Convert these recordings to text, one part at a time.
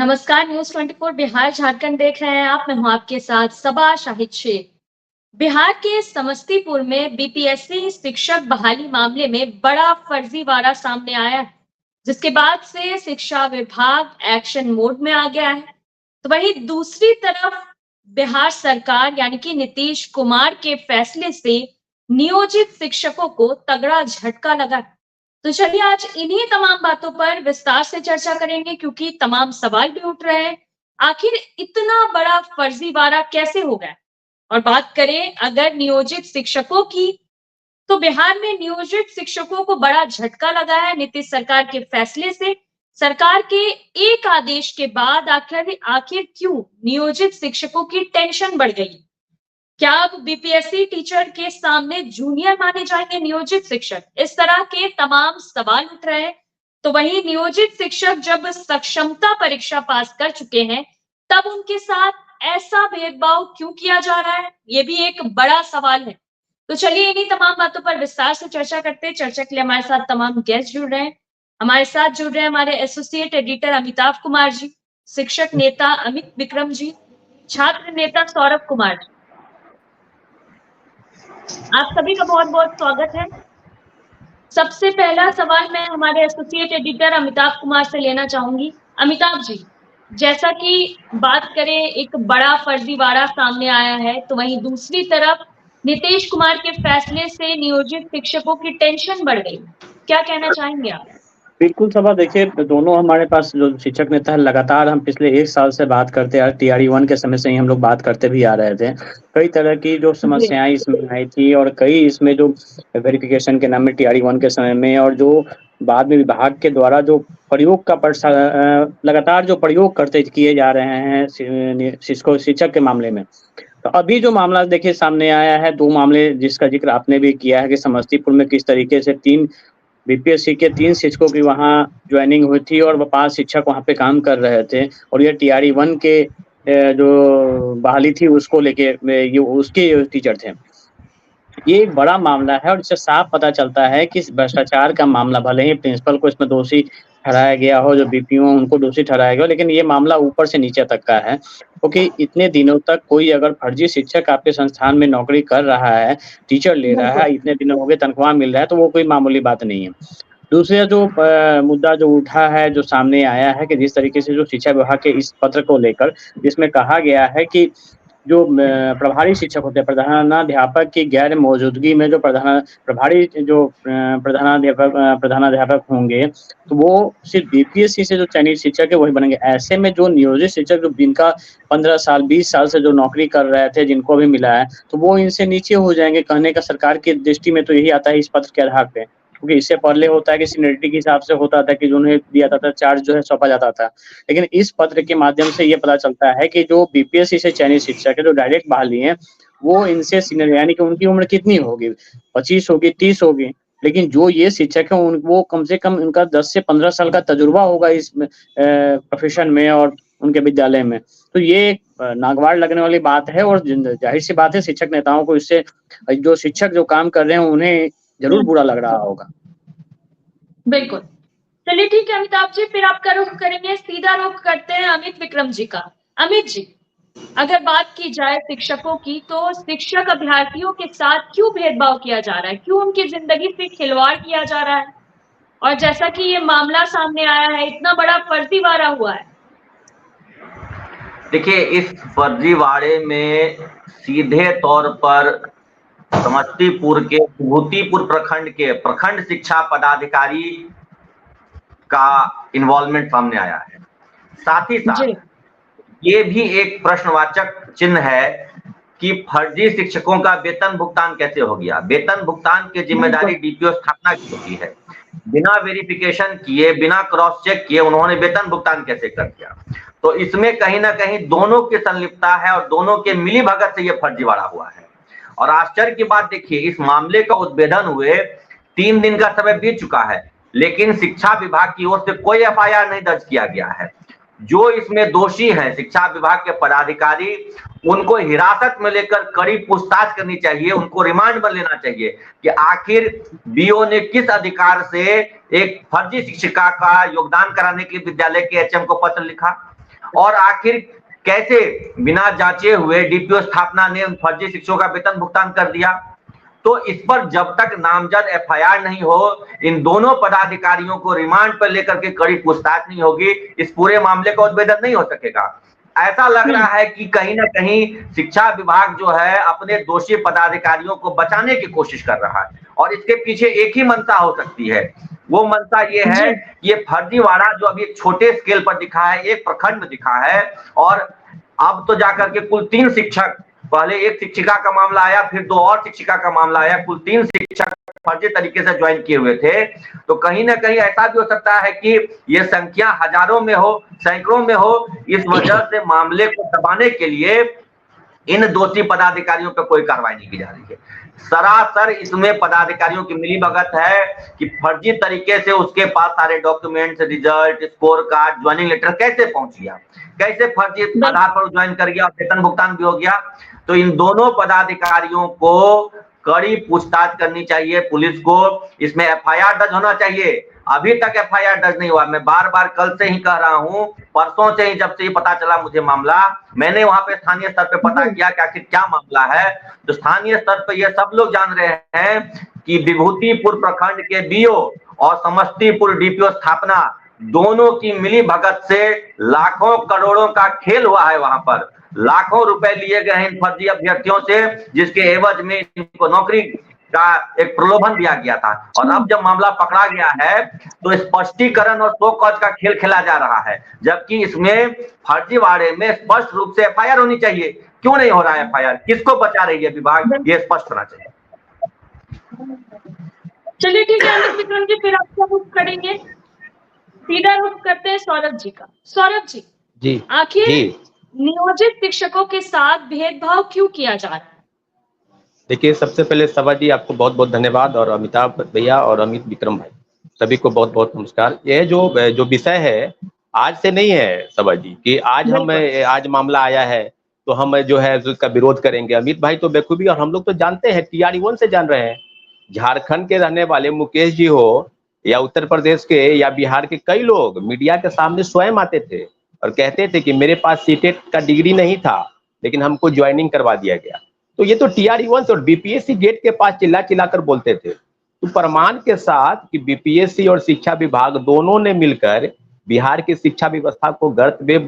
नमस्कार। न्यूज 24 बिहार झारखंड देख रहे हैं आप। मैं हूं आपके साथ सबा शाहिद शेख। बिहार के समस्तीपुर में बीपीएससी शिक्षक बहाली मामले में बड़ा फर्जीवाड़ा सामने आया है, जिसके बाद से शिक्षा विभाग एक्शन मोड में आ गया है। तो वहीं दूसरी तरफ बिहार सरकार यानी कि नीतीश कुमार के फैसले से नियोजित शिक्षकों को तगड़ा झटका लगा है। तो चलिए आज इन्हीं तमाम बातों पर विस्तार से चर्चा करेंगे, क्योंकि तमाम सवाल भी उठ रहे हैं। आखिर इतना बड़ा फर्जीवाड़ा कैसे हो गया? और बात करें अगर नियोजित शिक्षकों की, तो बिहार में नियोजित शिक्षकों को बड़ा झटका लगा है नीतीश सरकार के फैसले से। सरकार के एक आदेश के बाद आखिर आखिर क्यों नियोजित शिक्षकों की टेंशन बढ़ गई? क्या अब बीपीएससी टीचर के सामने जूनियर माने जाएंगे नियोजित शिक्षक? इस तरह के तमाम सवाल उठ रहे हैं। तो वहीं नियोजित शिक्षक जब सक्षमता परीक्षा पास कर चुके हैं, तब उनके साथ ऐसा भेदभाव क्यों किया जा रहा है? ये भी एक बड़ा सवाल है। तो चलिए इन्हीं तमाम बातों पर विस्तार से चर्चा करते हैं। चर्चा के लिए हमारे साथ तमाम गेस्ट जुड़ रहे हैं। हमारे साथ जुड़ रहे हैं हमारे एसोसिएट एडिटर अमिताभ कुमार जी, शिक्षक नेता अमित विक्रम जी, छात्र नेता सौरभ कुमार जी। आप सभी का बहुत बहुत स्वागत है। सबसे पहला सवाल मैं हमारे एसोसिएट एडिटर अमिताभ कुमार से लेना चाहूंगी। अमिताभ जी, जैसा कि बात करें एक बड़ा फर्जीवाड़ा सामने आया है, तो वहीं दूसरी तरफ नीतीश कुमार के फैसले से नियोजित शिक्षकों की टेंशन बढ़ गई। क्या कहना चाहेंगे आप? बिल्कुल सभा देखिए, दोनों हमारे पास जो शिक्षक नेता है, लगातार हम पिछले 1 साल से बात करते आ रहे। टीआरई 1 के समय से ही हम लोग बात करते भी आ रहे थे। कई तरह की जो जी, समस्याएं इसमें आई थी और कई इसमें जो वेरिफिकेशन के नाम में टीआरई 1 के समय में और जो बाद में विभाग के द्वारा जो प्रयोग का लगातार जो प्रयोग करते किए जा रहे हैं शिक्षक के मामले में। तो अभी जो मामला देखिए सामने आया है, 2 मामले जिसका जिक्र आपने भी किया है कि समस्तीपुर में किस तरीके से 3 बीपीएससी के 3 शिक्षकों की वहाँ ज्वाइनिंग हुई थी और वो 5 शिक्षक वहाँ पे काम कर रहे थे और ये टीआरई 1 के जो बहाली थी उसको लेके ये उसके टीचर थे। ये एक बड़ा मामला है और इससे साफ पता चलता है कि भ्रष्टाचार का मामला, भले ही प्रिंसिपल को इसमें दोषी ठहराया गया हो, जो बीपीओ उनको दोषी ठहराया गया हो, लेकिन ये मामला ऊपर से नीचे तक का है। क्योंकि इतने दिनों तक कोई अगर फर्जी शिक्षक आपके संस्थान में नौकरी कर रहा है, टीचर ले रहा बिल्कुल। है, इतने दिनों हो गए तनख्वाह मिल रहा है, तो वो कोई मामूली बात नहीं है। दूसरा जो मुद्दा जो उठा है, जो सामने आया है कि जिस तरीके से जो शिक्षा विभाग के इस पत्र को लेकर, जिसमें कहा गया है कि जो प्रभारी शिक्षक होते हैं, प्रधानाध्यापक की गैर मौजूदगी में जो प्रधानाध्यापक होंगे, तो वो सिर्फ बीपीएससी से जो चयनित शिक्षक है वही बनेंगे। ऐसे में जो नियोजित शिक्षक जो जिनका 15 साल 20 साल से जो नौकरी कर रहे थे, जिनको भी मिला है, तो वो इनसे नीचे हो जाएँगे। कहने का सरकार की दृष्टि में तो यही आता है इस पत्र के आधार पे। क्योंकि इससे पहले होता है कि सीनियरिटी के हिसाब से होता था कि जो उन्हें दिया जाता था, चार्ज जो है सौंपा जाता था। लेकिन इस पत्र के माध्यम से ये पता चलता है कि जो बीपीएससी से चयनित शिक्षक है, जो डायरेक्ट बहाली हैं, वो इनसे सीनियर, यानी कि उनकी उम्र कितनी होगी? 25 होगी, 30 होगी। लेकिन जो ये शिक्षक हैं वो कम से कम उनका 10 से 15 साल का तजुर्बा होगा इस प्रोफ़ेशन में और उनके विद्यालय में। तो ये नागवार लगने वाली बात है और ज़ाहिर-सी बात है शिक्षक नेताओं को इससे, जो शिक्षक जो काम कर रहे हैं उन्हें ज़रूर बुरा लग रहा होगा। बिल्कुल। चलिए ठीक है अमिताभ जी, फिर आपका रुख करेंगे, सीधा रुख करते हैं अमित विक्रम जी का। अमित जी, अगर बात की जाए शिक्षकों की, तो शिक्षक अभ्यर्थियों के साथ क्यों भेदभाव किया जा रहा है? क्यों उनकी जिंदगी से खिलवाड़ किया जा रहा है? और जैसा कि ये मामला सामने आया है, इतना बड़ा फर्जीवाड़ा हुआ है। देखिए, इस फर्जीवाड़े में सीधे तौर पर समस्तीपुर के विभूतिपुर प्रखंड के प्रखंड शिक्षा पदाधिकारी का इन्वॉल्वमेंट सामने आया है। साथ ही साथ ये भी एक प्रश्नवाचक चिन्ह है कि फर्जी शिक्षकों का वेतन भुगतान कैसे हो गया। वेतन भुगतान की जिम्मेदारी डीपीओ स्थापना की होती है। बिना वेरिफिकेशन किए, बिना क्रॉस चेक किए उन्होंने वेतन भुगतान कैसे कर दिया? तो इसमें कहीं ना कहीं दोनों की संलिप्तता है और दोनों के मिली भगत से यह फर्जीवाड़ा हुआ है। और आश्चर्य की बात देखिए, इस मामले का उद्भेदन हुए 3 दिन का समय बीत चुका है, लेकिन शिक्षा विभाग की ओर से कोई एफआईआर नहीं दर्ज किया गया है। जो इसमें दोषी हैं शिक्षा विभाग के पदाधिकारी, उनको हिरासत में लेकर कड़ी पूछताछ करनी चाहिए, उनको रिमांड पर लेना चाहिए कि आखिर बीओ ने किस अधिकार से एक फर्जी शिक्षिका का योगदान कराने के लिए विद्यालय के एचएम को पत्र लिखा। और आखिर कैसे बिना जांचे हुए डीपीओ स्थापना ने उन फर्जी शिक्षकों का वेतन भुगतान कर दिया। तो इस पर जब तक नामजद एफआईआर नहीं हो, इन दोनों पदाधिकारियों को रिमांड पर लेकर के कड़ी पूछताछ नहीं होगी, इस पूरे मामले का उद्भेदन नहीं हो सकेगा। ऐसा लग रहा है कि कहीं ना कहीं शिक्षा विभाग जो है अपने दोषी पदाधिकारियों को बचाने की कोशिश कर रहा है, और इसके पीछे एक ही मंशा हो सकती है। वो मंशा ये है कि ये फर्जीवाड़ा जो अभी एक छोटे स्केल पर दिखा है, एक प्रखंड में दिखा है, और अब तो जाकर के कुल 3 शिक्षक, पहले एक शिक्षिका का मामला आया, फिर 2 और शिक्षिका का मामला आया, कुल 3 शिक्षक फर्जी तरीके से ज्वाइन किए हुए थे। तो कहीं ना कहीं ऐसा भी हो सकता है कि ये संख्या हजारों में हो, सैकड़ों में हो। इस वजह से मामले को दबाने के लिए इन दोषी पदाधिकारियों पर कोई कार्रवाई नहीं की जा रही है। सरासर इसमें पदाधिकारियों की मिलीभगत है कि फर्जी तरीके से उसके पास सारे documents, result, score card, joining letter कैसे पहुंच गया, कैसे फर्जी आधार पर ज्वाइन कर गया और वेतन भुगतान भी हो गया। तो इन दोनों पदाधिकारियों को कड़ी पूछताछ करनी चाहिए पुलिस को, इसमें एफआईआर दर्ज होना चाहिए। अभी तक एफआईआर दर्ज नहीं हुआ। मैं बार बार कल से ही कह रहा हूं, परसों से ही जब से ही पता चला मुझे मामला, मैंने वहां पे स्थानीय स्तर पे पता किया कि आखिर क्या मामला है। तो स्थानीय स्तर पे ये सब लोग जान रहे हैं कि विभूतिपुर प्रखंड के बीओ और समस्तीपुर डीपीओ स्थापना दोनों की मिली भगत से लाखों करोड़ों का खेल हुआ है। वहां पर लाखों रुपए लिए गए हैं इन फर्जी अभ्यर्थियों से, जिसके एवज में इनको नौकरी का एक प्रलोभन दिया गया था। और अब जब मामला पकड़ा गया है तो स्पष्टीकरण और शो कॉज का खेल खेला जा रहा है, जबकि इसमें फर्जीवाड़े में स्पष्ट रूप से एफआईआर होनी चाहिए। क्यों नहीं हो रहा है एफआईआर? किसको बचा रही है विभाग, ये स्पष्ट होना चाहिए। चलिए ठीक है अमित विक्रम जी, फिर आपका रुख करेंगे, सीधा रुख करते हैं सौरभ जी का। सौरभ जी, आखिर नियोजित शिक्षकों के साथ भेदभाव क्यों किया जा रहा है? देखिए, सबसे पहले सभा जी आपको बहुत बहुत धन्यवाद, और अमिताभ भैया और अमित विक्रम भाई सभी को बहुत बहुत नमस्कार। यह जो विषय है आज से नहीं है सभा जी कि आज मामला आया है तो हम जो है उसका विरोध करेंगे। अमित भाई तो बेखूबी, और हम लोग तो जानते हैं, TRE-1 से जान रहे हैं। झारखंड के रहने वाले मुकेश जी हो या उत्तर प्रदेश के या बिहार के कई लोग मीडिया के सामने स्वयं आते थे और कहते थे कि मेरे पास सीटेट का डिग्री नहीं था लेकिन हमको ज्वाइनिंग करवा दिया गया। तो ये तो TRE-1 और BPSC गेट के पास चिल्ला चिल्लाकर बोलते थे। तो प्रमाण के साथ कि BPSC और शिक्षा विभाग दोनों ने मिलकर बिहार की शिक्षा व्यवस्था को गर्त में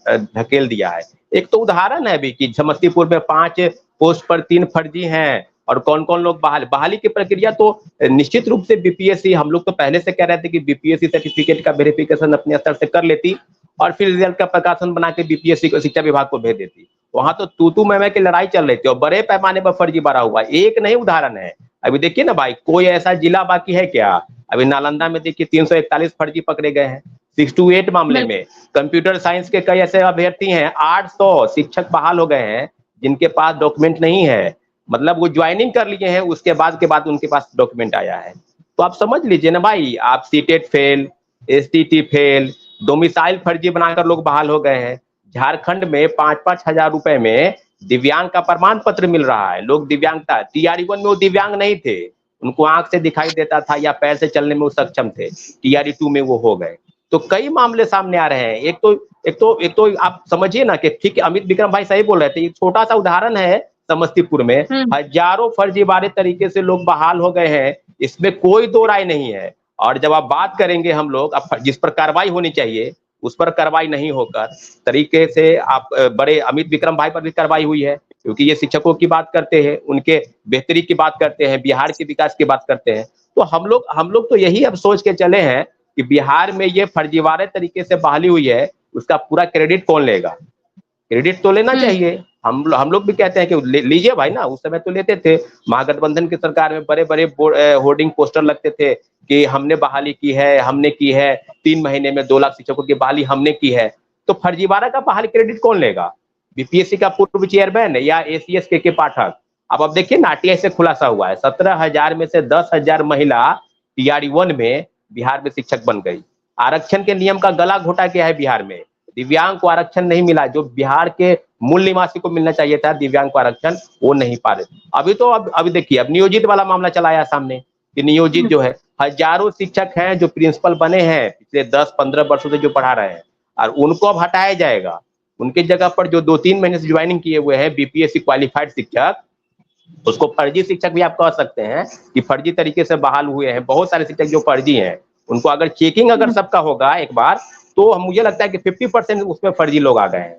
धकेल दिया है। एक तो उदाहरण है भी कि समस्तीपुर में 5 पोस्ट पर 3 फर्जी हैं, और कौन कौन लोग बहाली की प्रक्रिया तो निश्चित रूप से BPSC, हम लोग तो पहले से कह रहे थे कि BPSC सर्टिफिकेट का वेरिफिकेशन अपने स्तर से कर लेती और फिर रिजल्ट का प्रकाशन बना के BPSC को, शिक्षा विभाग को भेज देती। वहां तो तू मैं की लड़ाई चल रही थी और बड़े पैमाने पर फर्जी भरा हुआ। एक नहीं उदाहरण है। अभी देखिए ना भाई, कोई ऐसा जिला बाकी है क्या? अभी नालंदा में देखिए 341 फर्जी पकड़े गए हैं 628 मामले में। कंप्यूटर साइंस के कई ऐसे अभ्यर्थी हैं, 800 शिक्षक बहाल हो गए हैं जिनके पास डॉक्यूमेंट नहीं है, मतलब वो ज्वाइनिंग कर लिए हैं, उसके बाद उनके पास डॉक्यूमेंट आया है। तो आप समझ लीजिए ना भाई, आप CTET fail, STT fail, domicile फर्जी बनाकर लोग बहाल हो गए हैं। झारखंड में 5-5 हजार रुपए में दिव्यांग का प्रमाण पत्र मिल रहा है। लोग दिव्यांगता, TRE-1 में वो दिव्यांग नहीं थे, उनको आंख से दिखाई देता था या पैर से चलने में वो सक्षम थे, TRE-2 में वो हो गए। तो कई मामले सामने आ रहे हैं। एक तो आप समझिए ना कि ठीक है, अमित विक्रम भाई सही बोल रहे थे, एक छोटा सा उदाहरण है समस्तीपुर में हजारों फर्जीवाड़े तरीके से लोग बहाल हो गए हैं, इसमें कोई दो राय नहीं है। और जब आप बात करेंगे हम लोग, अब जिस पर कार्रवाई होनी चाहिए उस पर कार्रवाई नहीं होकर तरीके से आप बड़े अमित विक्रम भाई पर भी कार्रवाई हुई है, क्योंकि ये शिक्षकों की बात करते हैं, उनके बेहतरी की बात करते हैं, बिहार के विकास की बात करते हैं। तो हम लोग तो यही अब सोच के चले हैं कि बिहार में ये फर्जीवाड़े तरीके से बहाली हुई है, उसका पूरा क्रेडिट कौन लेगा? क्रेडिट तो लेना चाहिए। हम लोग भी कहते हैं कि लीजिए भाई ना, उस समय तो लेते थे। महागठबंधन की सरकार में बड़े बड़े होर्डिंग पोस्टर लगते थे कि हमने बहाली की है, हमने की है, 3 महीने में 2 लाख शिक्षकों की बहाली हमने की है। तो फर्जीवाड़ा का बहाली क्रेडिट कौन लेगा? BPSC का पूर्व चेयरमैन या ACS के पाठक? अब देखिए ना, RTI से खुलासा हुआ है 17,000 में से 10,000 महिला TRE-1 में बिहार में शिक्षक बन गई। आरक्षण के नियम का गला घोटा गया है बिहार में, दिव्यांग को आरक्षण नहीं मिला, जो बिहार के मूल निवासी को मिलना चाहिए था दिव्यांग को आरक्षण, वो नहीं पा रहे। अभी देखिए, अब नियोजित वाला मामला चलाया सामने कि नियोजित जो है, हजारों शिक्षक हैं जो प्रिंसिपल बने हैं पिछले 10-15 वर्षों से जो पढ़ा रहे हैं। और उनको अब हटाया जाएगा। उनके जगह पर जो 2-3 महीने से ज्वाइनिंग किए हुए हैं बीपीएससी क्वालिफाइड शिक्षक, उसको फर्जी शिक्षक भी आप कह सकते हैं कि फर्जी तरीके से बहाल हुए हैं। बहुत सारे शिक्षक जो फर्जी हैं, उनको अगर चेकिंग अगर सबका होगा एक बार, तो मुझे लगता है कि 50% उसमें फर्जी लोग आ गए हैं।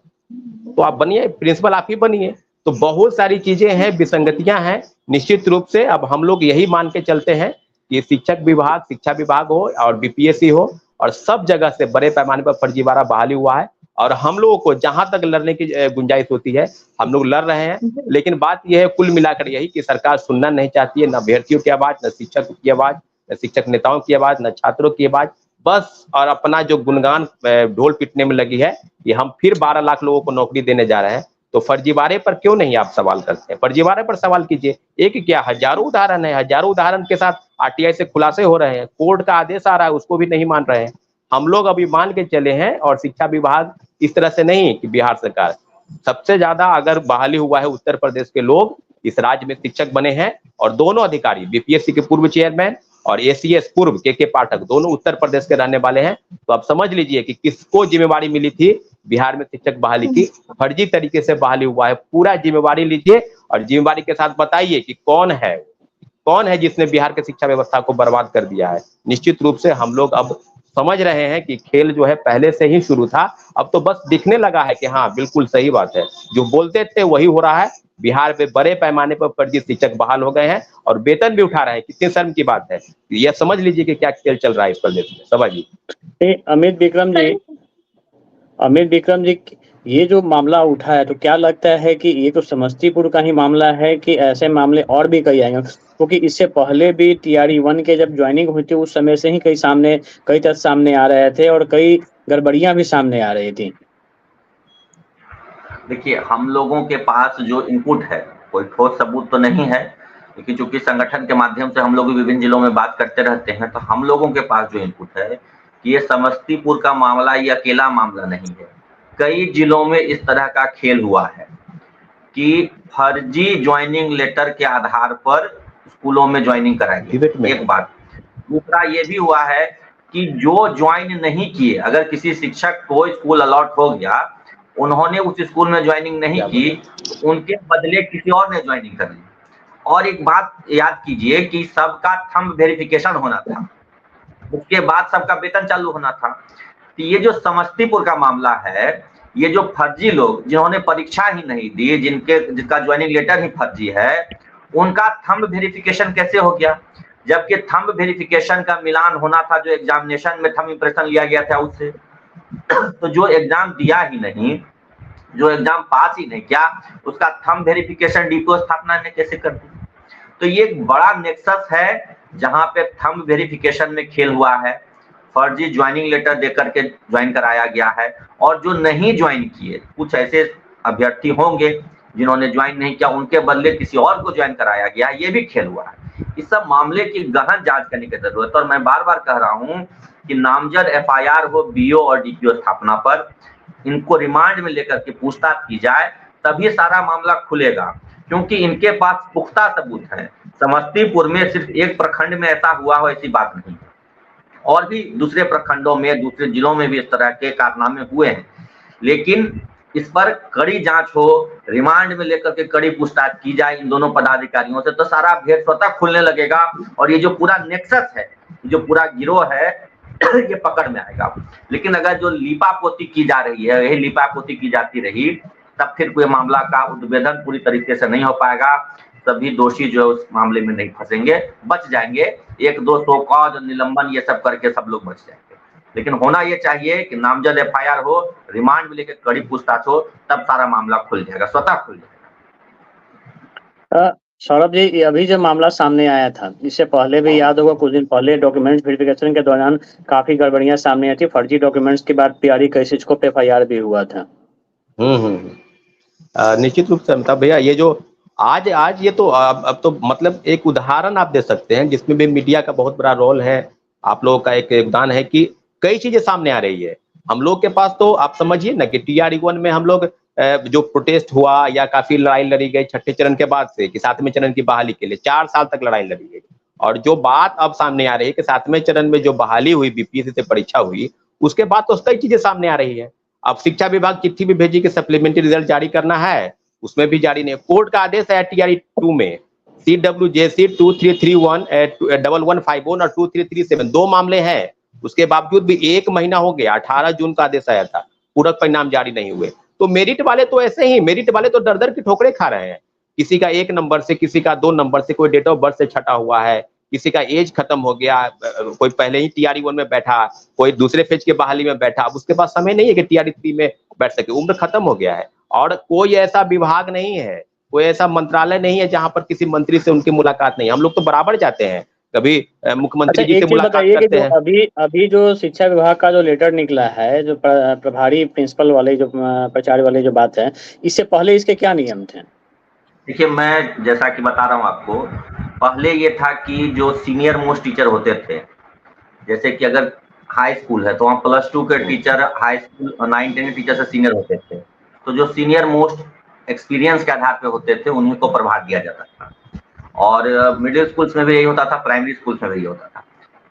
तो आप बनिए, प्रिंसिपल आप ही बनिए। तो बहुत सारी चीजें हैं, विसंगतियां हैं। निश्चित रूप से अब हम लोग यही मान के चलते हैं कि शिक्षक विभाग, शिक्षा विभाग हो और बीपीएससी हो, और सब जगह से बड़े पैमाने पर फर्जीवाड़ा बहाली हुआ है। और हम लोगों को जहां तक लड़ने की गुंजाइश होती है, हम लोग लड़ रहे हैं। लेकिन बात यह है कुल मिलाकर यही कि सरकार सुनना नहीं चाहती है, न अभ्यर्थियों की आवाज, न शिक्षक की आवाज, न शिक्षक नेताओं की आवाज, न छात्रों की आवाज। बस और अपना जो गुणगान ढोल पीटने में लगी है कि हम फिर 12 लाख लोगों को नौकरी देने जा रहे हैं। तो फर्जीवाड़े पर क्यों नहीं आप सवाल करते हैं? फर्जीवाड़े पर सवाल कीजिए। एक क्या, हजारों उदाहरण है। हजारों उदाहरण के साथ आरटीआई से खुलासे हो रहे हैं, कोर्ट का आदेश आ रहा है, उसको भी नहीं मान रहे हैं। हम लोग अभी मान के चले हैं, और शिक्षा विभाग इस तरह से नहीं कि बिहार सरकार, सबसे ज्यादा अगर बहाली हुआ है उत्तर प्रदेश के लोग इस राज्य में शिक्षक बने हैं। और दोनों अधिकारी, बीपीएससी के पूर्व चेयरमैन और एसीएस पूर्व के पाठक, दोनों उत्तर प्रदेश के रहने वाले हैं। तो आप समझ लीजिए कि किसको जिम्मेवारी मिली थी बिहार में शिक्षक बहाली की। फर्जी तरीके से बहाली हुआ है, पूरा जिम्मेवारी लीजिए और जिम्मेवारी के साथ बताइए कि कौन है जिसने बिहार के शिक्षा व्यवस्था को बर्बाद कर दिया है। निश्चित रूप से हम लोग अब समझ रहे हैं कि खेल जो है पहले से ही शुरू था, अब तो बस दिखने लगा है कि हाँ बिल्कुल सही बात है, जो बोलते थे वही हो रहा है। बिहार में बड़े पैमाने पर फर्जी शिक्षक बहाल हो गए हैं और वेतन भी उठा रहे हैं। कितनी शर्म की बात है। यह समझ लीजिए कि क्या खेल चल रहा है इस प्रदेश में। सभा जी, अमित विक्रम जी, ये जो मामला उठा है, तो क्या लगता है कि ये तो समस्तीपुर का ही मामला है कि ऐसे मामले और भी कई आएंगे? क्योंकि इससे पहले भी टीआरई 1 के जब ज्वाइनिंग हुई थी, उस समय से ही कई तथ्य सामने आ रहे थे और कई गड़बड़ियां भी सामने आ रही थी। देखिए, हम लोगों के पास जो इनपुट है, कोई ठोस सबूत तो नहीं है, लेकिन चूंकि संगठन के माध्यम से हम लोग विभिन्न जिलों में बात करते रहते हैं, तो हम लोगों के पास जो इनपुट है कि ये समस्तीपुर का मामला ये अकेला मामला नहीं है। कई जिलों में इस तरह का खेल हुआ है कि फर्जी ज्वाइनिंग लेटर के आधार पर स्कूलों में ज्वाइनिंग कराई गई, एक बात। दूसरा ये भी हुआ है कि जो ज्वाइन नहीं किए, अगर किसी शिक्षक को स्कूल अलॉट हो गया, उन्होंने उस स्कूल में ज्वाइनिंग नहीं की, उनके बदले किसी और ने ज्वाइनिंग कर ली। और एक बात याद कीजिए कि सबका थंब वेरिफिकेशन होना था, उसके बाद सबका वेतन चालू होना था। तो ये जो समस्तीपुर का मामला है, ये जो फर्जी लोग जिन्होंने परीक्षा ही नहीं दी, जिनका ज्वाइनिंग लेटर ही फर्जी है, उनका थंब वेरिफिकेशन कैसे हो गया? जबकि थंब वेरिफिकेशन का मिलान होना था जो एग्जामिनेशन में थंब इंप्रेशन लिया गया था उससे। तो जो एग्जाम दिया ही नहीं, जो एग्जाम पास ही नहीं किया, उसका थंब वेरिफिकेशन डीपीओ स्थापना ने कैसे कर दी? तो ये एक बड़ा नेक्सस है जहां पे थंब वेरिफिकेशन में खेल हुआ है, फर्जी ज्वाइनिंग लेटर देकर के ज्वाइन कराया गया है। और जो नहीं ज्वाइन किए, कुछ ऐसे अभ्यर्थी होंगे जिन्होंने ज्वाइन नहीं किया, उनके बदले किसी और को ज्वाइन कराया गया, ये भी खेल हुआ है। इस सब मामले की गहन जांच करने की जरूरत है। और मैं बार बार कह रहा हूं कि नामजद एफआईआर हो बीओ और डीपीओ स्थापना पर, इनको रिमांड में लेकर के पूछताछ की जाए, तभी सारा मामला खुलेगा, क्योंकि इनके पास पुख्ता सबूत है। समस्तीपुर में सिर्फ एक प्रखंड में ऐसा हुआ हो ऐसी बात नहीं, और भी दूसरे प्रखंडों में, दूसरे जिलों में भी इस तरह के कारनामे हुए हैं। लेकिन इस पर कड़ी जांच हो, रिमांड में लेकर के कड़ी पूछताछ की जाए इन दोनों पदाधिकारियों से, तो सारा भेद स्वतः खुलने लगेगा और ये जो पूरा नेक्सस है, जो पूरा गिरोह है, ये पकड़ में आएगा। लेकिन अगर जो लीपापोती की जा रही है, यही लीपापोती की जाती रही, तब फिर कोई मामला का उद्भेदन पूरी तरीके से नहीं हो पाएगा। सभी दोषी जो है उस मामले में नहीं फंसेंगे, बच जाएंगे। एक दो सौ कॉज, निलंबन, ये सब करके सब लोग बच जाएंगे। लेकिन होना ये चाहिए कि नामजद एफआईआर हो, रिमांड में लेकर कड़ी पूछताछ हो, तब सारा मामला खुल जाएगा, स्वतः खुल जाएगा। सौरभ जी, अभी जो मामला सामने आया था, इससे पहले भी याद होगा, कुछ दिन पहले डॉक्यूमेंट्स वेरिफिकेशन के दौरान काफी गड़बड़ियां सामने आई थी। फर्जी डॉक्यूमेंट्स के बाद टीआरई केसेस को एफआईआर भी हुआ था। निश्चित रूप से अमिताभ भैया, ये जो आज ये तो अब तो मतलब एक उदाहरण आप दे सकते हैं जिसमें भी मीडिया का बहुत बड़ा रोल है, आप लोगों का एक योगदान है कि कई चीजें सामने आ रही है। हम लोग के पास तो आप समझिए ना कि टीआरई 1 में हम लोग जो प्रोटेस्ट हुआ या काफी लड़ाई लड़ी गई छठे चरण के बाद से कि 7वें चरण की बहाली के लिए 4 साल तक लड़ाई लड़ी गई। और जो बात अब सामने आ रही है कि 7वें चरण में जो बहाली हुई, बीपीएससी से परीक्षा हुई, उसके बाद तो कई चीजें सामने आ रही है। अब शिक्षा विभाग चिट्ठी भी भेजी कि सप्लीमेंट्री रिजल्ट जारी करना है, उसमें भी जारी नहीं। कोर्ट का आदेश है टीआरई 2 में CWJC 2331-1151 और 2337 दो मामले हैं, उसके बावजूद भी 1 महीना हो गया, 18 जून का आदेश आया था, पूरक परिणाम जारी नहीं हुए। तो मेरिट वाले तो ऐसे ही, मेरिट वाले तो दर दर की ठोकरें खा रहे हैं, किसी का 1 नंबर से, किसी का 2 नंबर से, कोई डेट ऑफ बर्थ से छटा हुआ है, किसी का एज खत्म हो गया, कोई पहले ही टीआरई 1 में बैठा, कोई दूसरे फेज के बहाली में बैठा, अब उसके पास समय नहीं है कि टीआरई 3 में बैठ सके, उम्र खत्म हो गया है। और कोई ऐसा विभाग नहीं है, कोई ऐसा मंत्रालय नहीं है जहां पर किसी मंत्री से उनकी मुलाकात नहीं। हम लोग तो बराबर जाते हैं, कभी मुख्यमंत्री जी से मुलाकात करते हैं। अभी जो शिक्षा विभाग का जो लेटर निकला है, जो प्रभारी प्रिंसिपल वाले, जो प्राचार्य वाले जो बात है, इससे पहले इसके क्या नियम थे? देखिए, मैं जैसा कि बता रहा हूँ आपको, पहले ये था कि जो सीनियर मोस्ट टीचर होते थे, जैसे कि अगर हाई स्कूल है तो वहाँ +2 के टीचर हाई स्कूल 9-10 के टीचर से सीनियर होते थे, तो जो सीनियर मोस्ट एक्सपीरियंस के आधार पे होते थे उन्हीं को प्रभार दिया जाता था। और मिडिल स्कूल्स में भी यही होता था, प्राइमरी स्कूल्स में भी यही होता था।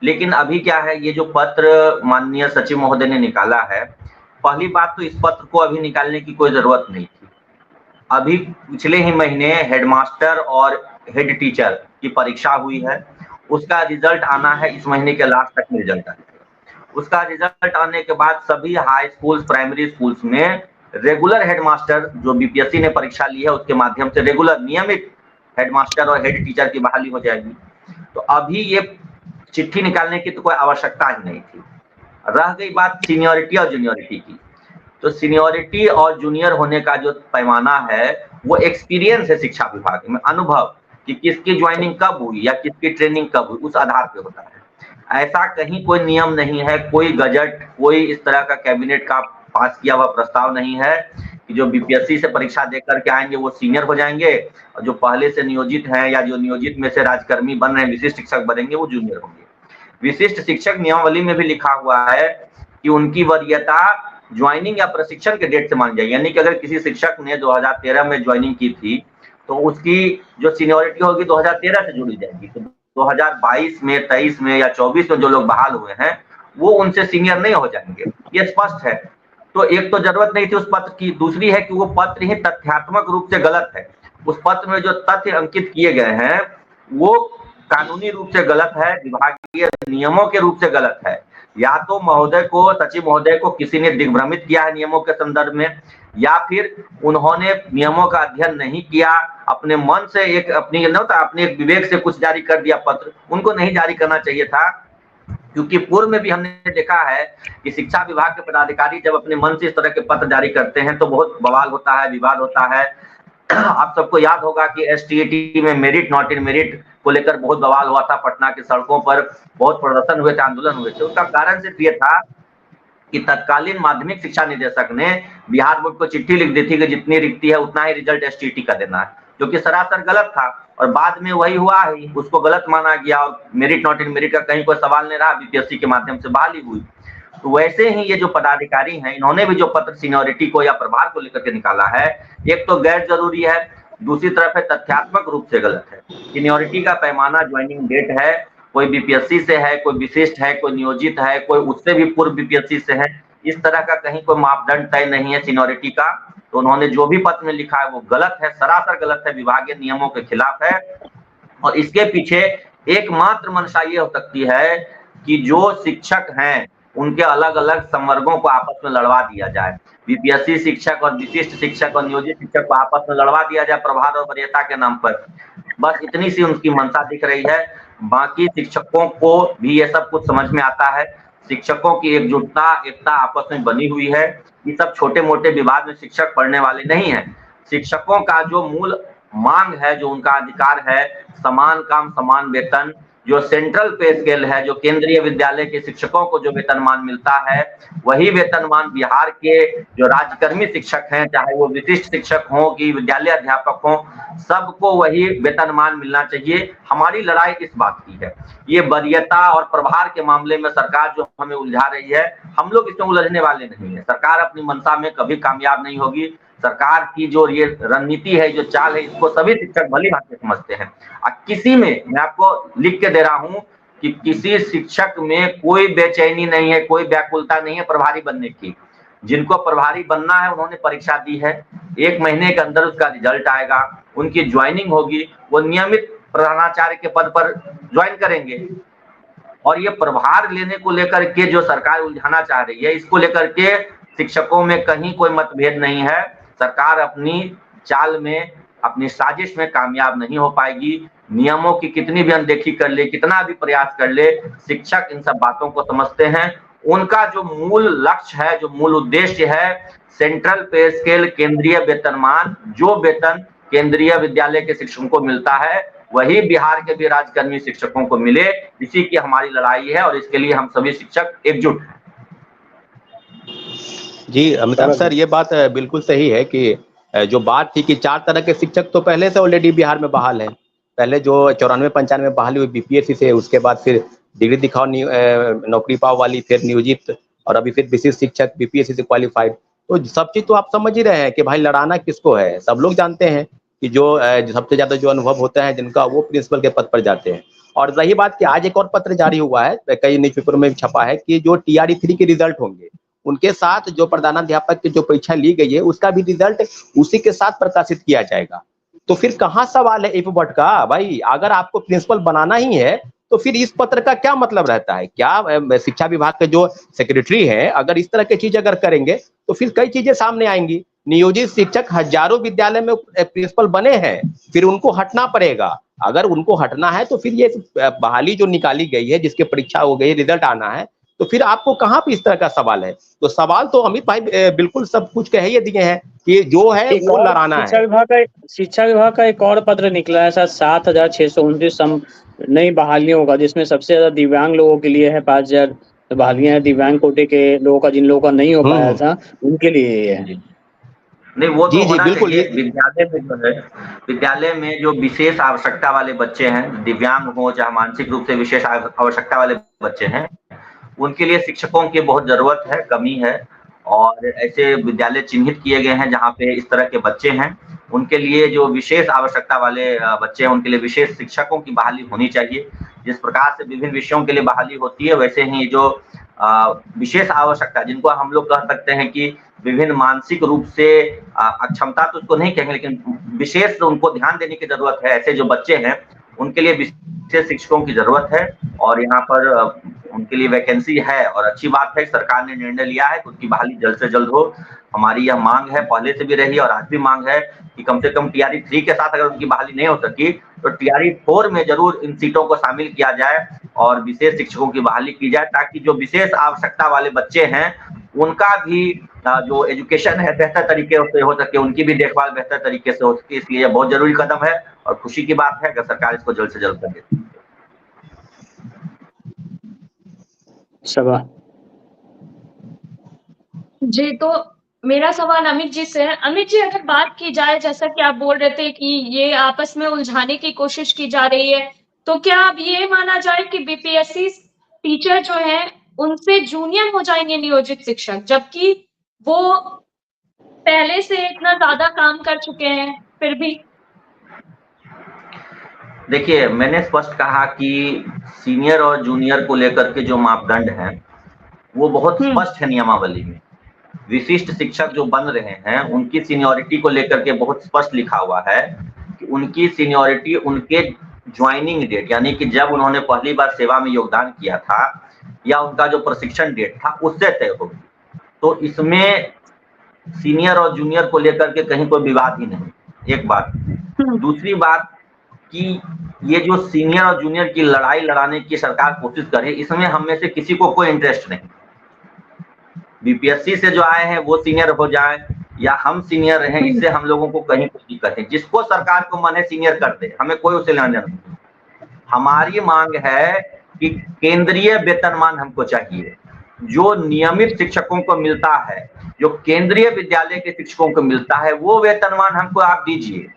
लेकिन अभी क्या है, ये जो पत्र माननीय सचिव महोदय ने निकाला है, पहली बात तो इस पत्र को अभी निकालने की कोई जरूरत नहीं थी। अभी पिछले ही महीने हेडमास्टर और हेड टीचर की परीक्षा हुई है, उसका रिजल्ट आना है, इस महीने के लास्ट तक रिजल्ट आएगा। उसका रिजल्ट आने के बाद सभी हाई स्कूल्स, प्राइमरी स्कूल्स में रेगुलर हेडमास्टर जो बीपीएससी ने परीक्षा ली है उसके माध्यम से रेगुलर नियमित हेडमास्टर और हेड टीचर की बहाली हो जाएगी। तो अभी ये चिट्ठी निकालने की तो कोई आवश्यकता ही नहीं थी। रह गई बात सीनियरिटी और जूनियरिटी की, तो सीनियरिटी और जूनियर होने का जो पैमाना है वो एक्सपीरियंस है शिक्षा विभाग में, अनुभव, कि किसकी ज्वाइनिंग कब हुई या किसकी ट्रेनिंग कब हुई, उस आधार पे होता है। ऐसा कहीं कोई नियम नहीं है, कोई गजट, कोई इस तरह का कैबिनेट का पास किया हुआ प्रस्ताव नहीं है कि जो बीपीएससी से परीक्षा देकर के आएंगे वो सीनियर हो जाएंगे और जो पहले से नियोजित हैं या जो नियोजित में से राजकर्मी बन रहे हैं, विशिष्ट शिक्षक बनेंगे, वो जूनियर होंगे। विशिष्ट शिक्षक नियमावली में भी लिखा हुआ है कि उनकी वरीयता ज्वाइनिंग या प्रशिक्षण के डेट से मानी जाएगी। यानी कि अगर किसी शिक्षक ने 2013 में ज्वाइनिंग की थी तो उसकी जो सीनियरिटी होगी 2013 से जुड़ी जाएगी। तो 2022 में, 23 में या 24 में जो लोग बहाल हुए हैं वो उनसे सीनियर नहीं हो जाएंगे, ये स्पष्ट है। तो एक तो जरूरत नहीं थी उस पत्र की, दूसरी है कि वो पत्र ही तथ्यात्मक रूप से गलत है। उस पत्र में जो तथ्य अंकित किए गए हैं वो कानूनी रूप से गलत है, विभागीय नियमों के रूप से गलत है। या तो महोदय को, सचिव महोदय को किसी ने दिग्भ्रमित किया है नियमों के संदर्भ में, या फिर उन्होंने नियमों का अध्ययन नहीं किया, अपने मन से एक अपने एक विवेक से कुछ जारी कर दिया पत्र। उनको नहीं जारी करना चाहिए था, क्योंकि पूर्व में भी हमने देखा है कि शिक्षा विभाग के पदाधिकारी जब अपने मन से इस तरह के पत्र जारी करते हैं तो बहुत बवाल होता है, विवाद होता है। आप सबको याद होगा कि एसटीईटी में मेरिट नॉट इन मेरिट को लेकर बहुत बवाल हुआ था, पटना की सड़कों पर बहुत प्रदर्शन हुए थे, आंदोलन हुए थे। उसका कारण सिर्फ ये था कि तत्कालीन माध्यमिक शिक्षा निदेशक ने बिहार बोर्ड को चिट्ठी लिख दी थी कि जितनी रिक्ति है उतना ही रिजल्ट एसटीईटी का देना है, जो कि सरासर गलत था। और बाद में वही हुआ ही, उसको गलत माना गया और मेरिट नॉट इन मेरिट का कहीं कोई सवाल नहीं रहा, बीपीएससी के माध्यम से बहाली हुई। तो वैसे ही ये जो पदाधिकारी हैं, इन्होंने भी जो पत्र सीनियरिटी को या प्रभार को लेकर के निकाला है, एक तो गैर जरूरी है, दूसरी तरफ है तथ्यात्मक रूप से गलत है। सीनियरिटी का पैमाना ज्वाइनिंग डेट है, कोई बीपीएससी से है, कोई विशिष्ट है, कोई नियोजित है, कोई उससे भी पूर्व बीपीएससी से है। इस तरह का कहीं कोई मापदंड तय नहीं है सीनियरिटी का। तो उन्होंने जो भी पत्र में लिखा है वो गलत है, सरासर गलत है, विभागीय नियमों के खिलाफ है। और इसके पीछे एकमात्र मंशा ये हो सकती है कि जो शिक्षक हैं उनके अलग अलग संवर्गों को आपस में लड़वा दिया जाए। बीपीएससी शिक्षक और विशिष्ट शिक्षक और नियोजित शिक्षक को आपस में लड़वा दिया जाए प्रभार और वरीयता के नाम पर। बस इतनी सी उनकी मंशा दिख रही है। बाकी शिक्षकों को भी ये सब कुछ समझ में आता है। शिक्षकों की एकजुटता, एकता आपस में बनी हुई है। ये सब छोटे मोटे विवाद में शिक्षक पढ़ने वाले नहीं है। शिक्षकों का जो मूल मांग है, जो उनका अधिकार है, समान काम समान वेतन, जो सेंट्रल पे स्केल है, जो केंद्रीय विद्यालय के शिक्षकों को जो वेतनमान मिलता है, वही वेतनमान बिहार के जो राज्यकर्मी शिक्षक हैं, चाहे वो विशिष्ट शिक्षक हों कि विद्यालय अध्यापक हों, सबको वही वेतनमान मिलना चाहिए। हमारी लड़ाई इस बात की है। ये वरीयता और प्रभार के मामले में सरकार जो हमें उलझा रही है, हम लोग इसमें उलझने वाले नहीं है। सरकार अपनी मंशा में कभी कामयाब नहीं होगी। सरकार की जो ये रणनीति है, जो चाल है, इसको सभी शिक्षक भली भांति समझते हैं। किसी में, मैं आपको लिख के दे रहा हूं, कि किसी शिक्षक में कोई बेचैनी नहीं है, कोई व्याकुलता नहीं है प्रभारी बनने की। जिनको प्रभारी बनना है उन्होंने परीक्षा दी है, 1 महीने के अंदर उसका रिजल्ट आएगा, उनकी ज्वाइनिंग होगी, वो नियमित प्रधानाचार्य के पद पर ज्वाइन करेंगे। और ये प्रभार लेने को लेकर के जो सरकार उलझाना चाह रही है, इसको लेकर के शिक्षकों में कहीं कोई मतभेद नहीं है। सरकार अपनी चाल में, अपनी साजिश में कामयाब नहीं हो पाएगी। नियमों की कितनी भी अनदेखी कर ले, कितना भी प्रयास कर ले, शिक्षक इन सब बातों को समझते हैं। उनका जो मूल लक्ष्य है, जो मूल उद्देश्य है, सेंट्रल पे स्केल, केंद्रीय वेतनमान, जो वेतन केंद्रीय विद्यालय के शिक्षकों को मिलता है वही बिहार के भी राज्यकर्मी शिक्षकों को मिले, इसी की हमारी लड़ाई है और इसके लिए हम सभी शिक्षक एकजुट हैं। जी अमिताभ सर, ये बात बिल्कुल सही है कि जो बात थी कि 4 तरह के शिक्षक तो पहले से ऑलरेडी बिहार में बहाल है। पहले जो 94-95 बहाली हुई बीपीएससी से, उसके बाद फिर डिग्री दिखाओ नौकरी पाओ वाली, फिर नियोजित, और अभी फिर विशिष्ट शिक्षक बीपीएससी से क्वालिफाइड। तो सब चीज तो आप समझ ही रहे हैं कि भाई लड़ाना किसको है। सब लोग जानते हैं कि जो सबसे ज्यादा जो अनुभव होता है जिनका, वो प्रिंसिपल के पद पर जाते हैं। और रही बात कि आज एक और पत्र जारी हुआ है, कई न्यूज़पेपर में छपा है कि जो TRE 3 के रिजल्ट होंगे, उनके साथ जो प्रधानाध्यापक की जो परीक्षा ली गई है उसका भी रिजल्ट उसी के साथ प्रकाशित किया जाएगा। तो फिर कहाँ सवाल है इफबट का? भाई अगर आपको प्रिंसिपल बनाना ही है तो फिर इस पत्र का क्या मतलब रहता है? क्या शिक्षा विभाग के जो सेक्रेटरी है अगर इस तरह की चीज अगर करेंगे तो फिर कई चीजें सामने आएंगी। नियोजित शिक्षक हजारों विद्यालय में प्रिंसिपल बने हैं, फिर उनको हटना पड़ेगा। अगर उनको हटना है तो फिर ये बहाली जो निकाली गई है, जिसकी परीक्षा हो गई, रिजल्ट आना है, तो फिर आपको कहाँ पे इस तरह का सवाल है? तो सवाल तो अमित भाई बिल्कुल सब कुछ कह ही दिए हैं कि जो है वो लड़ाना है। शिक्षा विभाग का एक और पत्र निकला है सर, 7,629 नई बहालियों का, जिसमें सबसे ज्यादा दिव्यांग लोगों के लिए है। 5,000 बहालियां हैं दिव्यांग कोटे के लोगों का, जिन लोगों का नहीं हो पाया था उनके लिए है। नहीं, वो तो होना बिल्कुल। चाहिए। विद्यालय में जो है, विद्यालय में जो विशेष आवश्यकता वाले बच्चे हैं, दिव्यांग हो चाहे मानसिक रूप से विशेष आवश्यकता वाले बच्चे हैं, उनके लिए शिक्षकों की बहुत जरूरत है, कमी है। और ऐसे विद्यालय चिन्हित किए गए हैं जहाँ पे इस तरह के बच्चे हैं। उनके लिए जो विशेष आवश्यकता वाले बच्चे हैं, उनके लिए विशेष शिक्षकों की बहाली होनी चाहिए। जिस प्रकार से विभिन्न विषयों के लिए बहाली होती है, वैसे ही जो विशेष आवश्यकता, जिनको हम लोग कह सकते हैं कि विभिन्न मानसिक रूप से अक्षमता तो उसको नहीं कहेंगे, लेकिन विशेष उनको ध्यान देने की जरूरत है। ऐसे जो बच्चे हैं उनके लिए विशेष शिक्षकों की जरूरत है और यहाँ पर उनके लिए वैकेंसी है। और अच्छी बात है, सरकार ने निर्णय लिया है कि उनकी बहाली जल्द से जल्द हो। हमारी यह मांग है, पहले से भी रही और आज भी मांग है कि कम से कम TRE 3 के साथ अगर उनकी बहाली नहीं हो सकी तो TRE 4 में जरूर इन सीटों को शामिल किया जाए और विशेष शिक्षकों की बहाली की जाए, ताकि जो विशेष आवश्यकता वाले बच्चे हैं उनका भी जो एजुकेशन है बेहतर तरीके से हो सके, उनकी भी देखभाल बेहतर तरीके से हो सके। इसलिए बहुत जरूरी कदम है और खुशी की बात है अगर सरकार इसको जल्द से जल्द कर देती है। जी, तो मेरा सवाल अमित जी से है। अमित जी, अगर बात की जाए, जैसा कि आप बोल रहे थे कि ये आपस में उलझाने की कोशिश की जा रही है, तो क्या अब ये माना जाए कि बीपीएससी टीचर जो है उनसे जूनियर हो जाएंगे नियोजित शिक्षक, जबकि वो पहले से इतना ज्यादा काम कर चुके हैं फिर भी? देखिए, मैंने स्पष्ट कहा कि सीनियर और जूनियर को लेकर के जो मापदंड हैं वो बहुत स्पष्ट है नियमावली में। विशिष्ट शिक्षक जो बन रहे हैं उनकी सीनियरिटी को लेकर के बहुत स्पष्ट लिखा हुआ है कि उनकी सीनियरिटी उनके ज्वाइनिंग डेट, यानी कि जब उन्होंने पहली बार सेवा में योगदान किया था या उनका जो प्रशिक्षण डेट था उससे तय होगी। तो इसमें सीनियर और जूनियर को लेकर के कहीं कोई विवाद ही नहीं, एक बात। दूसरी बात कि ये जो सीनियर और जूनियर की लड़ाई लड़ाने की सरकार कोशिश करे, इसमें हम में से किसी को कोई इंटरेस्ट नहीं। बीपीएससी से जो आए हैं वो सीनियर हो जाए या हम सीनियर रहें, इससे हम लोगों को कहीं कोई दिक्कत नहीं। जिसको सरकार को मन है सीनियर कर दे, हमें कोई उसे लेना नहीं। हमारी मांग है कि केंद्रीय वेतनमान हमको चाहिए, जो नियमित शिक्षकों को मिलता है, जो केंद्रीय विद्यालय के शिक्षकों को मिलता है, वो वेतनमान हमको आप दीजिए।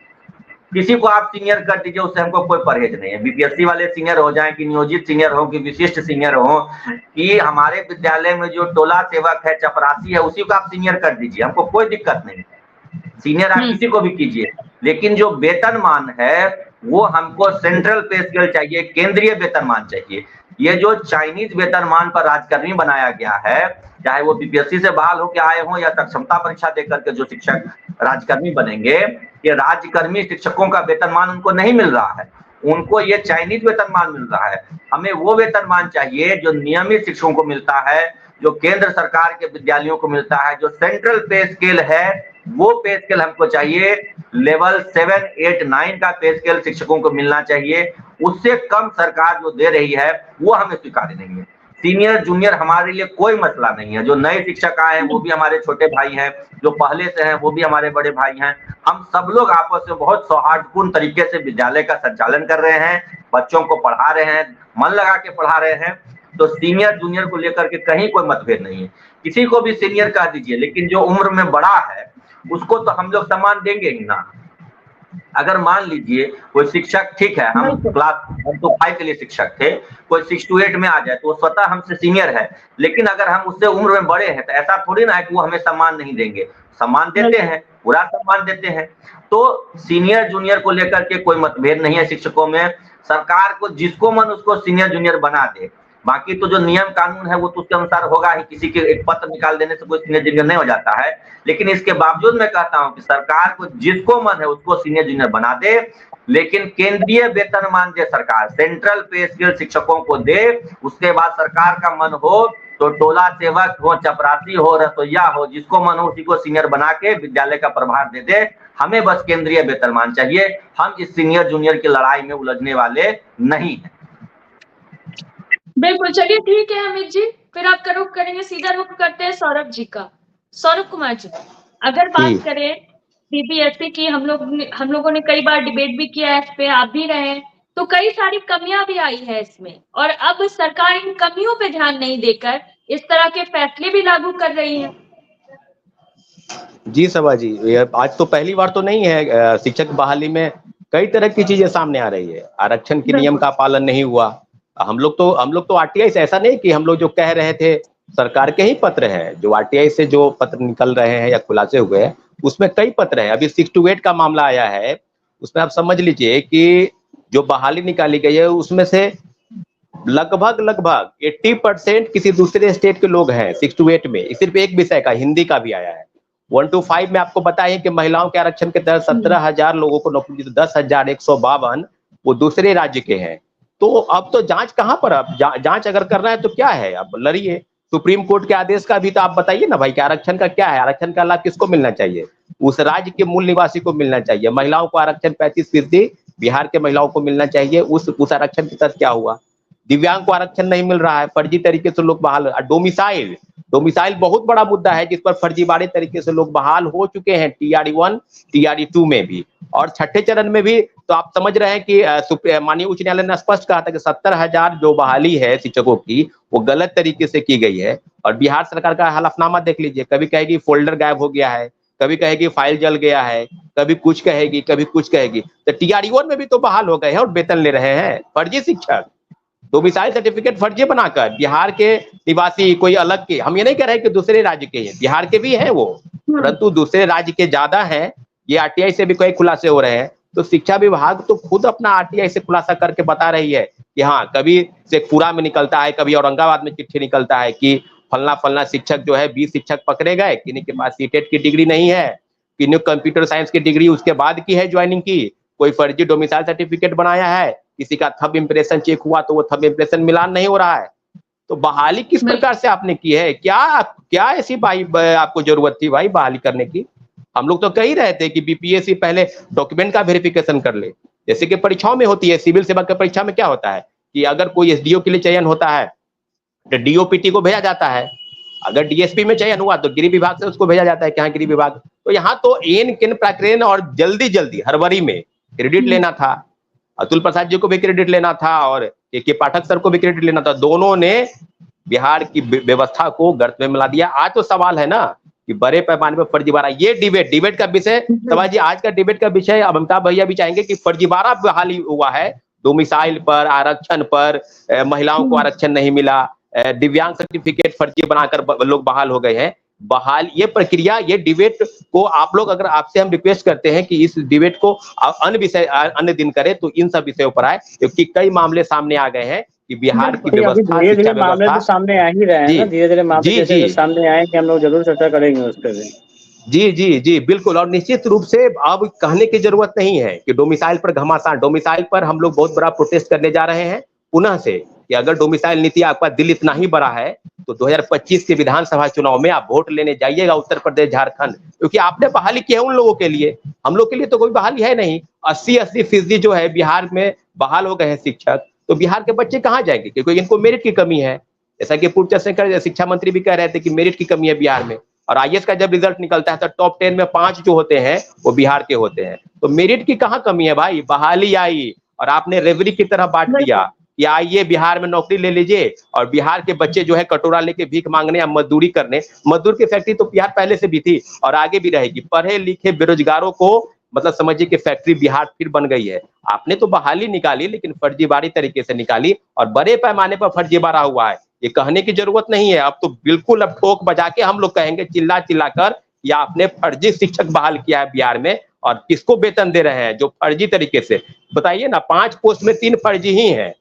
किसी को आप सीनियर कर दीजिए, उससे हमको कोई परहेज नहीं है। बीपीएससी वाले सीनियर हो जाएं कि नियोजित सीनियर हो कि विशिष्ट सीनियर हो, कि हमारे विद्यालय में जो टोला सेवक है, चपरासी है, उसी को आप सीनियर कर दीजिए, हमको कोई दिक्कत नहीं है। सीनियर आप किसी को भी कीजिए, लेकिन जो वेतनमान है वो हमको सेंट्रल पे स्केल चाहिए, केंद्रीय वेतनमान चाहिए। ये जो चाइनीज वेतनमान पर राजकर्मी बनाया गया है, चाहे वो बीपीएससी से बहाल होकर आए हों या क्षमता परीक्षा देकर के जो शिक्षक राजकर्मी बनेंगे, ये राजकर्मी शिक्षकों का वेतनमान उनको नहीं मिल रहा है, उनको ये चाइनीज वेतनमान मिल रहा है। हमें वो वेतनमान चाहिए जो नियमित शिक्षकों को मिलता है, जो केंद्र सरकार के विद्यालयों को मिलता है, जो सेंट्रल पे स्केल है, वो पे स्केल हमको चाहिए। लेवल 7, 8, 9 का पे स्केल शिक्षकों को मिलना चाहिए। उससे कम सरकार जो दे रही है वो हमें स्वीकार्य नहीं है। सीनियर जूनियर हमारे लिए कोई मसला नहीं है। जो नए शिक्षक आए हैं वो भी हमारे छोटे भाई हैं, जो पहले से हैं वो भी हमारे बड़े भाई हैं। हम सब लोग आपस में बहुत सौहार्दपूर्ण तरीके से विद्यालय का संचालन कर रहे हैं, बच्चों को पढ़ा रहे हैं, मन लगा के पढ़ा रहे हैं। तो सीनियर जूनियर को लेकर के कहीं कोई मतभेद नहीं है। किसी को भी सीनियर कह दीजिए, लेकिन जो उम्र में बड़ा है उसको तो हम लोग सम्मान देंगे ही ना। अगर मान लीजिए कोई शिक्षक, ठीक है हम क्लास 1 to 5 के लिए शिक्षक थे, कोई 6 to 8 में आ जाए तो वो स्वतः हमसे सीनियर है, लेकिन अगर हम उससे उम्र में बड़े हैं तो ऐसा थोड़ी ना है कि वो हमें सम्मान नहीं देंगे। सम्मान देते हैं, पूरा सम्मान देते हैं। तो सीनियर जूनियर को लेकर के कोई मतभेद नहीं है शिक्षकों में। सरकार को जिसको मन उसको सीनियर जूनियर बना दे, बाकी तो जो नियम कानून है वो तो उसके अनुसार होगा ही। किसी के एक पत्र निकाल देने से कोई सीनियर जूनियर नहीं हो जाता है। लेकिन इसके बावजूद मैं कहता हूं कि सरकार को जिसको मन है उसको सीनियर जूनियर बना दे, लेकिन केंद्रीय वेतनमान दे सरकार, सेंट्रल पे स्केल शिक्षकों को दे। उसके बाद सरकार का मन हो तो टोला सेवक हो, चपरासी हो, रसोईया हो, जिसको मन हो उसी को सीनियर बना के विद्यालय का प्रभार दे दे। हमें बस केंद्रीय वेतनमान चाहिए। हम इस सीनियर जूनियर की लड़ाई में उलझने वाले नहीं है। बिल्कुल, चलिए ठीक है अमित जी, फिर आपका रुख करेंगे, सीधा रुख करते हैं सौरभ जी का। सौरभ कुमार जी, अगर बात करें बीपीएससी की, हम लोगों ने कई बार डिबेट भी किया है इस पे, आप भी रहे, तो कई सारी कमियां भी आई है इसमें, और अब सरकार इन कमियों पे ध्यान नहीं देकर इस तरह के फैसले भी लागू कर रही है। जी सभा जी, आज तो पहली बार तो नहीं है, शिक्षक बहाली में कई तरह की चीजें सामने आ रही है। आरक्षण के नियम का पालन नहीं हुआ। हम लोग तो आरटीआई से, ऐसा नहीं कि हम लोग जो कह रहे थे, सरकार के ही पत्र है, जो आरटीआई से जो पत्र निकल रहे हैं या खुलासे हुए हैं उसमें कई पत्र है। अभी 6 to 8 का मामला आया है, उसमें आप समझ लीजिए कि जो बहाली निकाली गई है उसमें से लगभग 80% किसी दूसरे स्टेट के लोग हैं 6 to 8 में। सिर्फ एक विषय का, हिंदी का भी आया है। 1 to 5 में आपको बताएं कि महिलाओं के आरक्षण के तहत 17,000 लोगों को नौकरी दी, 10,152 वो दूसरे राज्य के हैं। तो अब तो जांच कहां पर, अब जांच अगर करना है तो क्या है, अब लड़िए। सुप्रीम कोर्ट के आदेश का भी तो आप बताइए ना भाई कि आरक्षण का क्या है, आरक्षण का लाभ किसको मिलना चाहिए? उस राज्य के मूल निवासी को मिलना चाहिए। महिलाओं को आरक्षण 35% बिहार के महिलाओं को मिलना चाहिए। उस आरक्षण के तहत क्या हुआ? दिव्यांग को आरक्षण नहीं मिल रहा है, फर्जी तरीके से लोग बहाल। डोमिसाइल बहुत बड़ा मुद्दा है जिस पर फर्जीवाड़े तरीके से लोग बहाल हो चुके हैं, TRE-1 TRE-2 में भी, और छठे चरण में भी। तो आप समझ रहे हैं कि माननीय उच्च न्यायालय ने स्पष्ट कहा था कि 70,000 जो बहाली है शिक्षकों की वो गलत तरीके से की गई है। और बिहार सरकार का हलफनामा देख लीजिए, कभी कहेगी फोल्डर गायब हो गया है, कभी कहेगी फाइल जल गया है, कभी कुछ कहेगी, कभी कुछ कहेगी। तो TRE-1 में भी तो बहाल हो गए हैं और वेतन ले रहे हैं फर्जी शिक्षक, डोमिसाइल सर्टिफिकेट फर्जी बनाकर। बिहार के निवासी कोई अलग के, हम ये नहीं कह रहे कि दूसरे राज्य के हैं, बिहार के भी हैं वो, परंतु दूसरे राज्य के ज्यादा हैं। ये आरटीआई से भी कई खुलासे हो रहे हैं। तो शिक्षा विभाग तो खुद अपना आरटीआई से खुलासा करके बता रही है कि हाँ, कभी शेखपुरा में निकलता है, कभी औरंगाबाद में चिट्ठी निकलता है कि फलना शिक्षक जो है 20 शिक्षक पकड़े गए, किन्हीं के पास सीटेट की डिग्री नहीं है, किन्हीं कंप्यूटर साइंस की डिग्री उसके बाद की है ज्वाइनिंग की, कोई फर्जी डोमिसाइल सर्टिफिकेट बनाया है, किसी का थंब इंप्रेशन चेक हुआ तो वो थंब इंप्रेशन मिलान नहीं हो रहा है। तो बहाली किस प्रकार से आपने की है? क्या ऐसी आपको जरूरत थी भाई बहाली करने की? हम लोग तो कह ही रहे थे कि बीपीएससी पहले डॉक्यूमेंट का वेरिफिकेशन कर ले, जैसे कि परीक्षाओं में होती है। सिविल सेवा की परीक्षा में क्या होता है कि अगर कोई एसडीओ के लिए चयन होता है तो डीओपीटी को भेजा जाता है, अगर डीएसपी में चयन हुआ तो गृह विभाग से उसको भेजा जाता है कि हाँ गृह विभाग। तो यहाँ तो प्रकरण और जल्दी हड़बड़ी में क्रेडिट लेना था, अतुल प्रसाद जी को भी क्रेडिट लेना था और के पाठक सर को भी क्रेडिट लेना था। दोनों ने बिहार की व्यवस्था को गर्त में मिला दिया। आज तो सवाल है ना कि बड़े पैमाने पर फर्जीवाड़ा, ये डिबेट का विषय सवाल जी, आज का डिबेट का विषय। अब अमिताभ भैया भी चाहेंगे कि फर्जीवाड़ा बहाली हुआ है, डोमिसाइल पर, आरक्षण पर, महिलाओं को आरक्षण नहीं मिला, दिव्यांग सर्टिफिकेट फर्जी बनाकर लोग बहाल हो गए हैं। बहाल ये प्रक्रिया, ये डिबेट को आप लोग, अगर आपसे हम रिक्वेस्ट करते हैं कि इस डिबेट को अन्य दिन करें तो इन सब विषयों पर आए, क्योंकि कई मामले सामने आ गए हैं कि बिहार की अभी व्यवस्था, धीरे शिक्षा धीरे मामले तो व्यवस्था। सामने आ ही रहे हैं जी ना, धीरे धीरे मामले जी जैसे जी जैसे सामने आएंगे हम लोग जरूर चर्चा करेंगे उस पर भी। जी जी जी बिल्कुल। और निश्चित रूप से अब कहने की जरूरत नहीं है कि डोमिसाइल पर घमासान, डोमिसाइल पर हम लोग बहुत बड़ा प्रोटेस्ट करने जा रहे हैं पुनः से, कि अगर डोमिसाइल नीति आपका दिल इतना ही बड़ा है तो 2025 के विधानसभा चुनाव में आप वोट लेने जाइएगा उत्तर प्रदेश, झारखंड, क्योंकि आपने बहाली की है उन लोगों के लिए, हम लोग के लिए तो कोई बहाली है नहीं। 80-80% जो है बिहार में बहाल हो गए हैं शिक्षक, तो बिहार के बच्चे कहाँ जाएंगे, क्योंकि इनको मेरिट की कमी है। जैसा कि पूर्व चंद्रशेखर शिक्षा मंत्री भी कह रहे थे कि मेरिट की कमी है बिहार में, और आईएएस का जब रिजल्ट निकलता है तो टॉप 10 में 5 जो होते हैं वो बिहार के होते हैं। तो मेरिट की कहाँ कमी है भाई, बहाली आई और आपने रेवड़ी की तरह बांट दिया कि आइए बिहार में नौकरी ले लीजिए, और बिहार के बच्चे जो है कटोरा लेके भीख मांगने या मजदूरी करने। मजदूर की फैक्ट्री तो बिहार पहले से भी थी और आगे भी रहेगी। पढ़े लिखे बेरोजगारों को मतलब समझिए कि फैक्ट्री बिहार फिर बन गई है। आपने तो बहाली निकाली लेकिन फर्जीवाड़ी तरीके से निकाली, और बड़े पैमाने पर फर्जीवाड़ा हुआ है, ये कहने की जरूरत नहीं है। अब तो बिल्कुल अब ठोक बजा के हम लोग कहेंगे चिल्ला चिल्ला कर, या आपने फर्जी शिक्षक बहाल किया है बिहार में, और किसको वेतन दे रहे हैं जो फर्जी तरीके से। बताइए ना, 5 पोस्ट में 3 फर्जी ही हैं।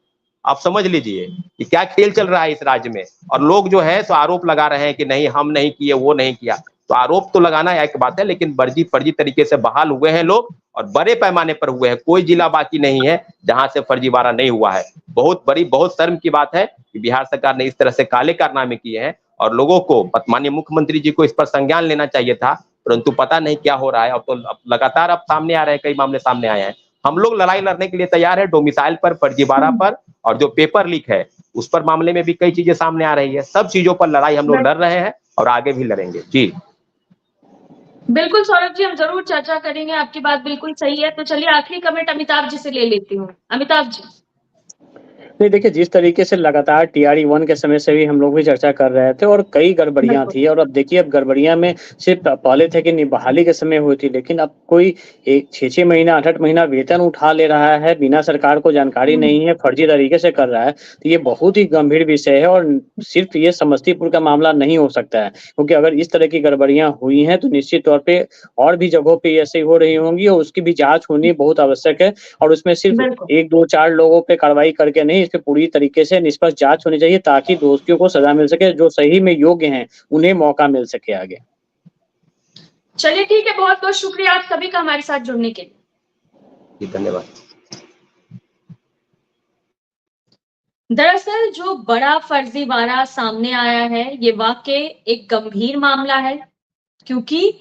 आप समझ लीजिए कि क्या खेल चल रहा है इस राज्य में। और लोग जो है तो आरोप लगा रहे हैं कि नहीं हम नहीं किए, वो नहीं किया। तो आरोप तो लगाना एक बात है, लेकिन फर्जी तरीके से बहाल हुए हैं लोग, और बड़े पैमाने पर हुए हैं। कोई जिला बाकी नहीं है जहां से फर्जीवाड़ा नहीं हुआ है। बहुत बड़ी, बहुत शर्म की बात है कि बिहार सरकार ने इस तरह से काले कारनामे किए हैं, और लोगों को, माननीय मुख्यमंत्री जी को इस पर संज्ञान लेना चाहिए था, परंतु पता नहीं क्या हो रहा है। अब तो लगातार अब सामने आ रहे हैं, कई मामले सामने आए हैं। हम लोग लड़ाई लड़ने के लिए तैयार है, डोमिसाइल पर, फर्जीवाड़ा पर, और जो पेपर लीक है उस पर मामले में भी कई चीजें सामने आ रही है। सब चीजों पर लड़ाई हम लोग लड़ रहे हैं और आगे भी लड़ेंगे। जी बिल्कुल सौरभ जी, हम जरूर चर्चा करेंगे, आपकी बात बिल्कुल सही है। तो चलिए आखिरी कमेंट अमिताभ जी से ले लेती हूँ। अमिताभ जी। नहीं देखिए, जिस तरीके से लगातार टीआरई 1 के समय से भी हम लोग भी चर्चा कर रहे थे और कई गड़बड़ियाँ थी, और अब देखिए अब गड़बड़ियाँ में सिर्फ पहले थे कि बहाली के समय हुई थी, लेकिन अब कोई 6-6 महीना 8-8 महीना वेतन उठा ले रहा है, बिना सरकार को जानकारी नहीं है, फर्जी तरीके से कर रहा है। तो ये बहुत ही गंभीर विषय है, और सिर्फ ये समस्तीपुर का मामला नहीं हो सकता है, क्योंकि अगर इस तरह की गड़बड़ियाँ हुई हैं तो निश्चित तौर पे और भी जगहों पे ऐसे हो रही होंगी, और उसकी भी जाँच होनी बहुत आवश्यक है। और उसमें सिर्फ 1, 2, 4 लोगों पे कार्रवाई करके नहीं, इसकी पूरी तरीके से निष्पक्ष जाँच होनी चाहिए, ताकि दोषियों को सज़ा मिल सके, जो सही में योग्य हैं, उन्हें मौका मिल सके आगे। चलिए ठीक है, बहुत-बहुत शुक्रिया आप सभी का हमारे साथ जुड़ने के लिए। धन्यवाद। दरअसल जो बड़ा फर्जीवाड़ा सामने आया है, ये वाक़ई एक गंभीर मामला है, क्योंकि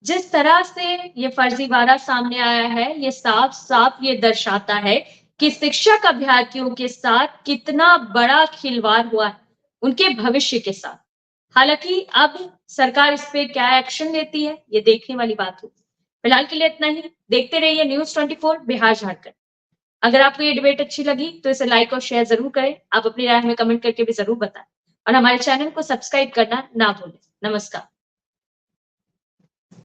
जिस तरह से ये फर्जीवाड़ा सामने आया है, ये साफ-साफ ये दर्शाता है कि शिक्षक अभ्यर्थियों के साथ कितना बड़ा खिलवाड़ हुआ है, उनके भविष्य के साथ। हालाँकि अब सरकार इस पे क्या एक्शन लेती है, ये देखने वाली बात होगी। फिलहाल के लिए इतना ही। देखते रहिए न्यूज़ 24 बिहार झारखंड। अगर आपको ये डिबेट अच्छी लगी तो इसे लाइक और शेयर ज़रूर करें। आप अपनी राय हमें कमेंट करके भी ज़रूर बताएँ, और हमारे चैनल को सब्सक्राइब करना ना भूलें। नमस्कार।